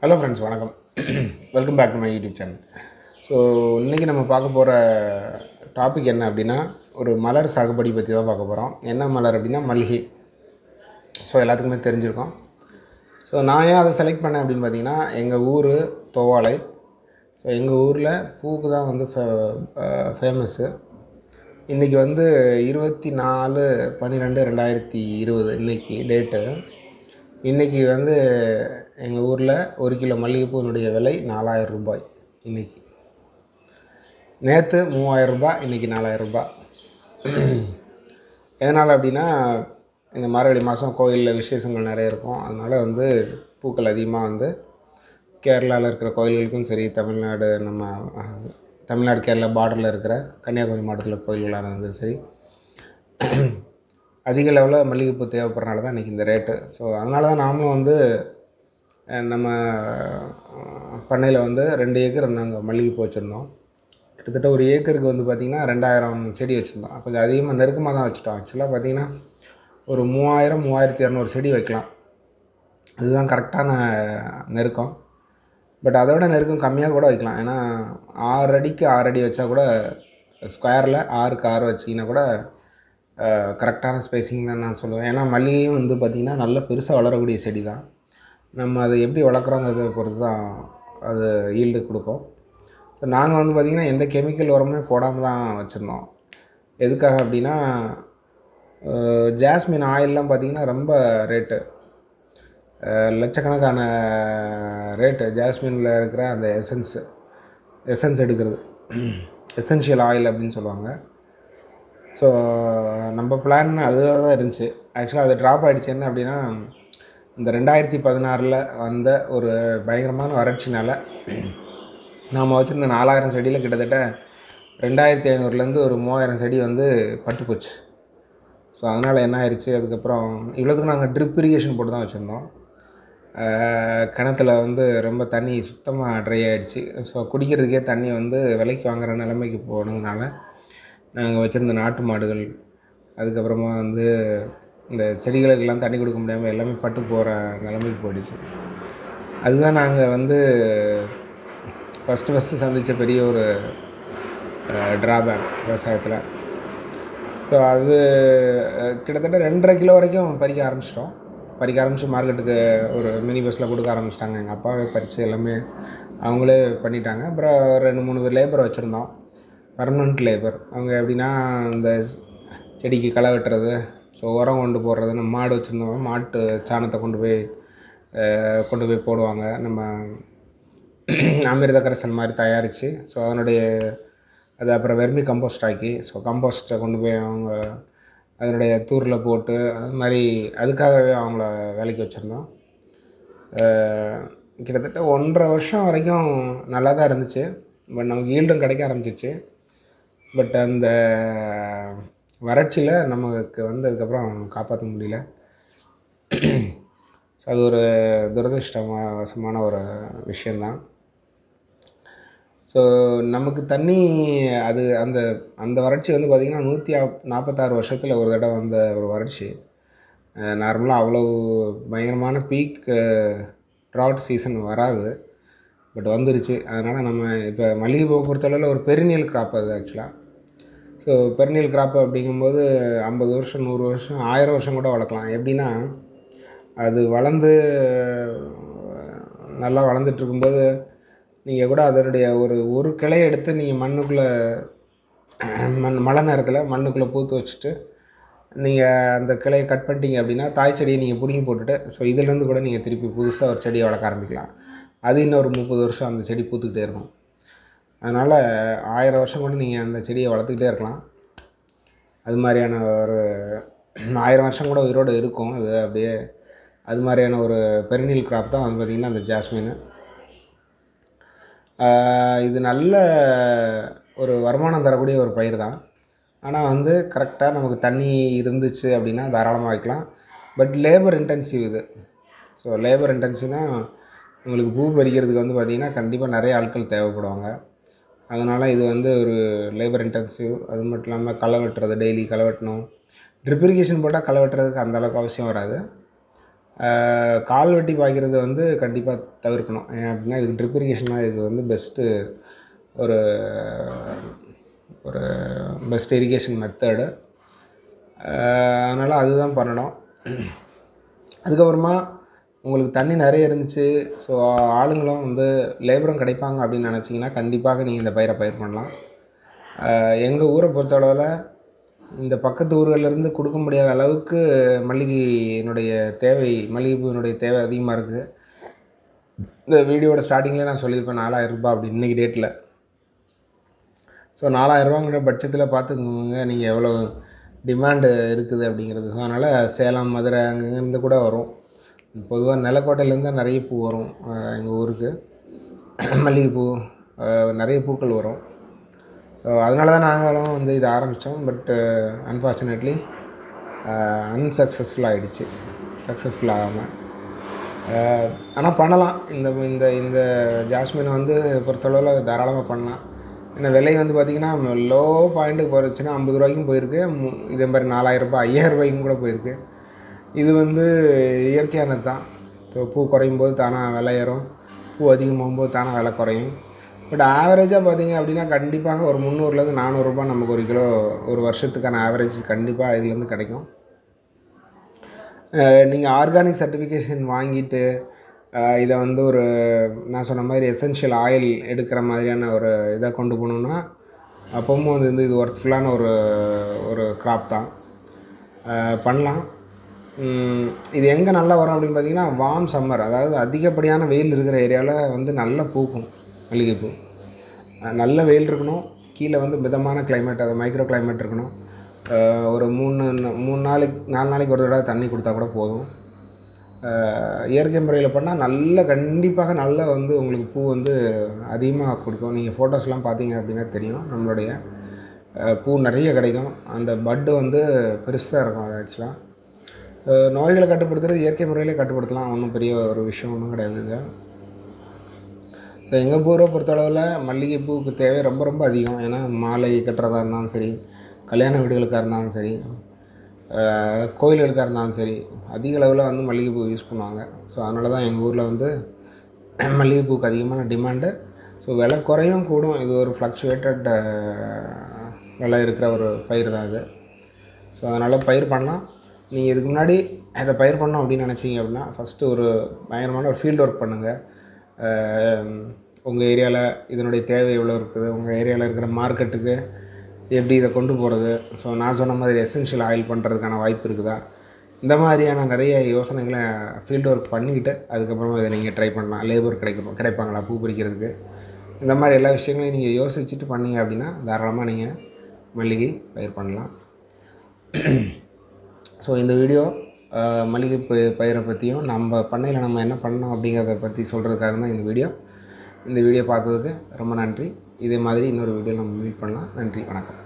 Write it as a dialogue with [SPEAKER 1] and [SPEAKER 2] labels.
[SPEAKER 1] Hello friends, வணக்கம். Welcome back to my YouTube channel. So இன்றைக்கி நம்ம பார்க்க போகிற டாபிக் என்ன அப்படின்னா, ஒரு மலர் சாகுபடி பற்றி தான் பார்க்க போகிறோம். என்ன மலர் அப்படின்னா மல்லிகை. ஸோ எல்லாத்துக்குமே தெரிஞ்சிருக்கோம். ஸோ நான் ஏன் அதை செலக்ட் பண்ணேன் அப்படின்னு பார்த்தீங்கன்னா, எங்கள் ஊர் தோவாலை. ஸோ எங்கள் ஊரில் பூக்கு தான் வந்து ஃபேமஸ்ஸு. இன்றைக்கி வந்து 24/12/2020 இன்றைக்கி டேட்டு. இன்றைக்கி வந்து எங்கள் ஊரில் 1 கிலோ மல்லிகைப்பூனுடைய விலை 4000 ரூபாய். இன்றைக்கி நேற்று 3000 ரூபாய், இன்றைக்கி 4000 ரூபாய். எதனால் அப்படின்னா, இந்த மார்கழி மாதம் கோயிலில் விசேஷங்கள் நிறைய இருக்கும். அதனால் வந்து பூக்கள் அதிகமாக வந்து கேரளாவில் இருக்கிற கோயில்களுக்கும் சரி, தமிழ்நாடு கேரளா பார்டரில் இருக்கிற கன்னியாகுமரி மாவட்டத்தில் கோயில்களாக இருந்தது சரி, அதிக லெவலில் மல்லிகைப்பூ தேவைப்படுறனால தான் இன்றைக்கி இந்த ரேட்டு. ஸோ அதனால தான் நாமளும் வந்து நம்ம பண்ணையில் வந்து 2 ஏக்கர் நாங்கள் மல்லிகைப்பூ வச்சுருந்தோம். கிட்டத்தட்ட ஒரு ஏக்கருக்கு வந்து பார்த்திங்கன்னா 2000 செடி வச்சுருந்தோம். கொஞ்சம் அதிகமாக நெருக்கமாக தான் வச்சுட்டோம். ஆக்சுவலாக பார்த்திங்கன்னா ஒரு 3200 செடி வைக்கலாம். அதுதான் கரெக்டான நெருக்கம். பட் அதை விட நெருக்கம் கம்மியாக கூட வைக்கலாம். ஏன்னா 6 அடிக்கு 6 அடி வச்சா கூட, ஸ்கொயரில் 6க்கு 6 வச்சிங்கன்னா கூட கரெக்டான ஸ்பேஸிங் தான் நான் சொல்லுவேன். ஏன்னா மல்லிகையும் வந்து பார்த்திங்கன்னா நல்ல பெருசாக வளரக்கூடிய செடி தான். நம்ம அதை எப்படி வளர்க்குறோங்கிறத பொறுத்து தான் அது ஈல்டு கொடுக்கும். ஸோ நாங்கள் வந்து பார்த்திங்கன்னா எந்த கெமிக்கல் உரமுமே போடாமல் தான் வச்சுருந்தோம். எதுக்காக அப்படின்னா, ஜாஸ்மின் ஆயிலெலாம் பார்த்திங்கன்னா ரொம்ப ரேட்டு, லட்சக்கணக்கான ரேட்டு. ஜாஸ்மினில் இருக்கிற அந்த எசன்ஸ் எடுக்கிறது, எசென்ஷியல் ஆயில் அப்படின்னு சொல்லுவாங்க. ஸோ நம்ம பிளான் அதுதான் தான் இருந்துச்சு. ஆக்சுவலாக அது ட்ராப் ஆகிடுச்சு. என்ன அப்படின்னா, இந்த 2016 வந்த ஒரு பயங்கரமான வறட்சினால் நாம் வச்சுருந்த 4000 செடியில் கிட்டத்தட்ட 2500 ஒரு 3000 செடி வந்து பட்டு போச்சு. ஸோ அதனால் என்ன ஆயிடுச்சு, அதுக்கப்புறம் இவ்வளோத்துக்கு நாங்கள் ட்ரிப் இரிகேஷன் போட்டு தான் வச்சுருந்தோம். கிணத்துல வந்து ரொம்ப தண்ணி சுத்தமாக ட்ரை ஆகிடுச்சு. ஸோ குடிக்கிறதுக்கே தண்ணி வந்து விலைக்கு வாங்குகிற நிலைமைக்கு போனதுனால நாங்கள் வச்சுருந்த நாட்டு மாடுகள், அதுக்கப்புறமா வந்து இந்த செடிகளுக்கெல்லாம் தண்ணி கொடுக்க முடியாமல் எல்லாமே பட்டு போகிற நிலைமைக்கு போயிடுச்சு. அதுதான் நாங்கள் வந்து ஃபஸ்ட்டு சந்தித்த பெரிய ஒரு ட்ராபேக் விவசாயத்தில். ஸோ அது கிட்டத்தட்ட 2.5 கிலோ வரைக்கும் பறிக்க ஆரம்பித்து மார்க்கெட்டுக்கு ஒரு மினி பஸ்ஸில் கொடுக்க ஆரம்பிச்சிட்டாங்க. எங்கள் அப்பாவே பறித்து எல்லாமே அவங்களே பண்ணிட்டாங்க. அப்புறம் 2-3 பேர் லேபர் வச்சுருந்தோம், பர்மனெண்ட் லேபர். அவங்க எப்படின்னா, இந்த செடிக்கு களை வெட்டுறது, ஸோ உரம் கொண்டு போடுறது. நம்ம மாடு வச்சுருந்தோம், மாட்டு சாணத்தை கொண்டு போய் போடுவாங்க. நம்ம அமிர்த கரைசல் மாதிரி தயாரித்து, ஸோ அது அப்புறம் வெர்மி கம்போஸ்ட் ஆக்கி, ஸோ கம்போஸ்ட்டை கொண்டு போய் அவங்க அதனுடைய தூரில் போட்டு, அது மாதிரி அதுக்காகவே அவங்கள வேலைக்கு வச்சுருந்தோம். கிட்டத்தட்ட 1.5 வருஷம் வரைக்கும் நல்லா தான் இருந்துச்சு. பட் நமக்கு ஈல்டும் கிடைக்க ஆரம்பிச்சிச்சு. பட் அந்த வறட்சியில் நமக்கு வந்து அதுக்கப்புறம் காப்பாற்ற முடியல. ஸோ அது ஒரு துரதிர்ஷ்டவசமான ஒரு விஷயந்தான். ஸோ நமக்கு தண்ணி அந்த வறட்சி வந்து பார்த்திங்கன்னா 146 வருஷத்தில் ஒரு தடவை வந்த ஒரு வறட்சி. நார்மலாக அவ்வளோ பயங்கரமான பீக் ட்ராட் சீசன் வராது, பட் வந்துருச்சு. அதனால் நம்ம இப்போ மல்லிகைப்பூ பொறுத்தளவில் ஒரு பெரினியல் கிராப் அது ஆக்சுவலாக. ஸோ பெரினியல் கிராப்பு அப்படிங்கும்போது 50 வருஷம், 100 வருஷம், 1000 வருஷம் கூட வளர்க்கலாம். எப்படின்னா, அது நல்லா வளர்ந்துட்டுருக்கும்போது நீங்கள் கூட அதனுடைய ஒரு கிளையை எடுத்து நீங்கள் மண்ணுக்குள்ளே மழை நேரத்தில் மண்ணுக்குள்ளே பூத்து வச்சுட்டு நீங்கள் அந்த கிளையை கட் பண்ணிட்டீங்க அப்படின்னா, தாய் செடியை நீங்கள் பிடுங்கி போட்டுட்டு, ஸோ இதிலேருந்து கூட நீங்கள் திருப்பி புதுசாக ஒரு செடியை வளர்க்க ஆரம்பிக்கலாம். அது இன்னொரு 30 வருஷம் அந்த செடி பூத்துக்கிட்டே இருக்கும். அதனால் 1000 வருஷம் கூட நீங்கள் அந்த செடியை வளர்த்துக்கிட்டே இருக்கலாம். அது மாதிரியான ஒரு 1000 வருஷம் கூட உயிரோடு இருக்கும். அது அப்படியே அது மாதிரியான ஒரு பெரினியல் கிராப் தான் வந்து பார்த்திங்கன்னா அந்த ஜாஸ்மின். இது நல்ல ஒரு வருமானம் தரக்கூடிய ஒரு பயிர் தான். ஆனால் வந்து கரெக்டாக நமக்கு தண்ணி இருந்துச்சு அப்படின்னா தாராளமாக வைக்கலாம். பட் லேபர் இன்டென்சிவ் இது. ஸோ லேபர் இன்டென்சிவ்னால் உங்களுக்கு பூ பறிக்கிறதுக்கு வந்து பார்த்திங்கன்னா கண்டிப்பாக நிறைய ஆட்கள் தேவைப்படுவாங்க. அதனால் இது வந்து ஒரு லேபர் இன்டென்சிவ். அது மட்டும் இல்லாமல் களை வெட்டுறது, டெய்லி களை வெட்டணும். ட்ரிப் இரிகேஷன் போட்டால் களை வெட்டுறதுக்கு அந்தளவுக்கு அவசியம் வராது. கால் வெட்டி பாய்க்கிறது வந்து கண்டிப்பாக தவிர்க்கணும். ஏன் அப்படின்னா இதுக்கு ட்ரிப் இரிகேஷன் தான் இதுக்கு வந்து பெஸ்ட்டு ஒரு ஒரு பெஸ்ட் இரிகேஷன் மெத்தடு. அதனால் அதுதான் பண்ணணும். அதுக்கப்புறமா உங்களுக்கு தண்ணி நிறைய இருந்துச்சு, ஸோ ஆளுங்களும் வந்து லேபரும் கிடைப்பாங்க அப்படின்னு நினச்சிங்கன்னா கண்டிப்பாக நீங்கள் இந்த பயிர் பண்ணலாம். எங்கள் ஊரை பொறுத்தளவில் இந்த பக்கத்து ஊர்கள்லேருந்து கொடுக்க முடியாத அளவுக்கு மல்லிகைப்பூவினுடைய தேவை அதிகமாக இருக்குது. இந்த வீடியோட ஸ்டார்டிங்லேயே நான் சொல்லியிருப்பேன் 4000 ரூபாய் அப்படி இன்றைக்கி டேட்டில். ஸோ 4000 ரூபாங்கிற பட்சத்தில் பார்த்துக்கோங்க நீங்கள் எவ்வளோ டிமாண்டு இருக்குது அப்படிங்கிறது. ஸோ அதனால் சேலம், மதுரை அங்கேருந்து கூட வரும். பொதுவாக நிலக்கோட்டையிலேருந்து தான் நிறைய பூ வரும் எங்கள் ஊருக்கு. மல்லிகைப்பூ நிறைய பூக்கள் வரும். அதனால தான் நாங்களும் வந்து இதை ஆரம்பித்தோம். பட் அன்ஃபார்ச்சுனேட்லி அன்சக்ஸஸ்ஃபுல் ஆகிடுச்சு. சக்ஸஸ்ஃபுல் ஆகாமல். ஆனால் பண்ணலாம். இந்த இந்த இந்த ஜாஸ்மினை வந்து பொறுத்தளவில் தாராளமாக பண்ணலாம். ஏன்னா விலை வந்து பார்த்திங்கன்னா லோ பாயிண்ட்டுக்கு போச்சுன்னா 50 ரூபாய்க்கும் போயிருக்கு. இதே மாதிரி 4000 ரூபாய் 5000 ரூபாய்க்கும் கூட போயிருக்கு. இது வந்து இயற்கையானது தான். ஸோ பூ குறையும் போது தானாக விலை ஏறும், பூ அதிகமாகும்போது தானாக விலை குறையும். பட் ஆவரேஜாக பார்த்திங்க அப்படின்னா கண்டிப்பாக ஒரு 300லேருந்து 400 ரூபாய் நமக்கு ஒரு கிலோ ஒரு வருஷத்துக்கான ஆவரேஜ் கண்டிப்பாக இதுலேருந்து கிடைக்கும். நீங்கள் ஆர்கானிக் சர்டிஃபிகேஷன் வாங்கிட்டு இதை வந்து ஒரு நான் சொன்ன மாதிரி எசென்ஷியல் ஆயில் எடுக்கிற மாதிரியான ஒரு இதை கொண்டு போகணுன்னா அப்பவும் வந்து இது ஒர்த்ஃபுல்லான ஒரு கிராப் தான். பண்ணலாம். இது எங்கே நல்லா வரும் அப்படின்னு பார்த்திங்கன்னா வார்ம் சம்மர், அதாவது அதிகப்படியான வெயில் இருக்கிற ஏரியாவில் வந்து நல்லா பூக்கும் மல்லிகைப்பூ. நல்ல வெயில் இருக்கணும், கீழே வந்து மிதமான கிளைமேட், அது மைக்ரோ கிளைமேட் இருக்கணும். ஒரு 4 நாளைக்கு ஒரு தடவை தண்ணி கொடுத்தா கூட போதும். இயற்கை முறையில் பண்ணால் கண்டிப்பாக வந்து உங்களுக்கு பூ வந்து அதிகமாக கொடுக்கும். நீங்கள் ஃபோட்டோஸ்லாம் பார்த்தீங்க அப்படின்னா தெரியும். நம்மளுடைய பூ நிறைய கிடைக்கும். அந்த பட்டு வந்து பெருசாக இருக்கும். அது ஆக்சுவலாக நோய்களை கட்டுப்படுத்துறது இயற்கை முறையிலே கட்டுப்படுத்தலாம். ஒன்றும் பெரிய ஒரு விஷயம் ஒன்றும் கிடையாது இது. ஸோ எங்கள் ஊரை பொறுத்தளவில் மல்லிகைப்பூவுக்கு தேவை ரொம்ப ரொம்ப அதிகம். ஏன்னா மாலை கட்டுறதா இருந்தாலும் சரி, கல்யாண வீடுகளுக்காக இருந்தாலும் சரி, கோயில்களுக்காக இருந்தாலும் சரி, அதிக அளவில் வந்து மல்லிகைப்பூ யூஸ் பண்ணுவாங்க. ஸோ அதனால தான் எங்கள் ஊரில் வந்து மல்லிகைப்பூக்கு அதிகமான டிமாண்டு. ஸோ விலை குறையும் கூடும். இது ஒரு ஃப்ளக்சுவேட்டட் விலை இருக்கிற ஒரு பயிர் தான் இது. ஸோ அதனால் பயிர் பண்ணலாம். நீங்கள் இதுக்கு முன்னாடி அதை பயிர் பண்ணோம் அப்படின்னு நினச்சிங்க அப்படின்னா ஃபஸ்ட்டு ஒரு பயங்கரமான ஒரு ஃபீல்டு ஒர்க் பண்ணுங்கள். உங்கள் ஏரியாவில் இதனுடைய தேவை எவ்வளோ இருக்குது, உங்கள் ஏரியாவில் இருக்கிற மார்க்கெட்டுக்கு எப்படி இதை கொண்டு போகிறது, ஸோ நான் சொன்ன மாதிரி எசென்ஷியல் ஆயில் பண்ணுறதுக்கான வாய்ப்பு இருக்குதா, இந்த மாதிரியான நிறைய யோசனைகளை ஃபீல்டு ஒர்க் பண்ணிக்கிட்டு அதுக்கப்புறமா இதை நீங்கள் ட்ரை பண்ணலாம். லேபர் கிடைப்பாங்களா பூ பறிக்கிறதுக்கு, இந்த மாதிரி எல்லா விஷயங்களையும் நீங்கள் யோசிச்சுட்டு பண்ணீங்க அப்படின்னா தாராளமாக நீங்கள் மல்லிகை பயிர் பண்ணலாம். ஸோ இந்த வீடியோ மல்லிகை பயிரை பற்றியும் நம்ம பண்ணையில் நம்ம என்ன பண்ணோம் அப்படிங்கிறத பற்றி சொல்கிறதுக்காக தான் இந்த வீடியோ. இந்த வீடியோ பார்த்ததுக்கு ரொம்ப நன்றி. இதே மாதிரி இன்னொரு வீடியோ நம்ம மீட் பண்ணலாம். நன்றி, வணக்கம்.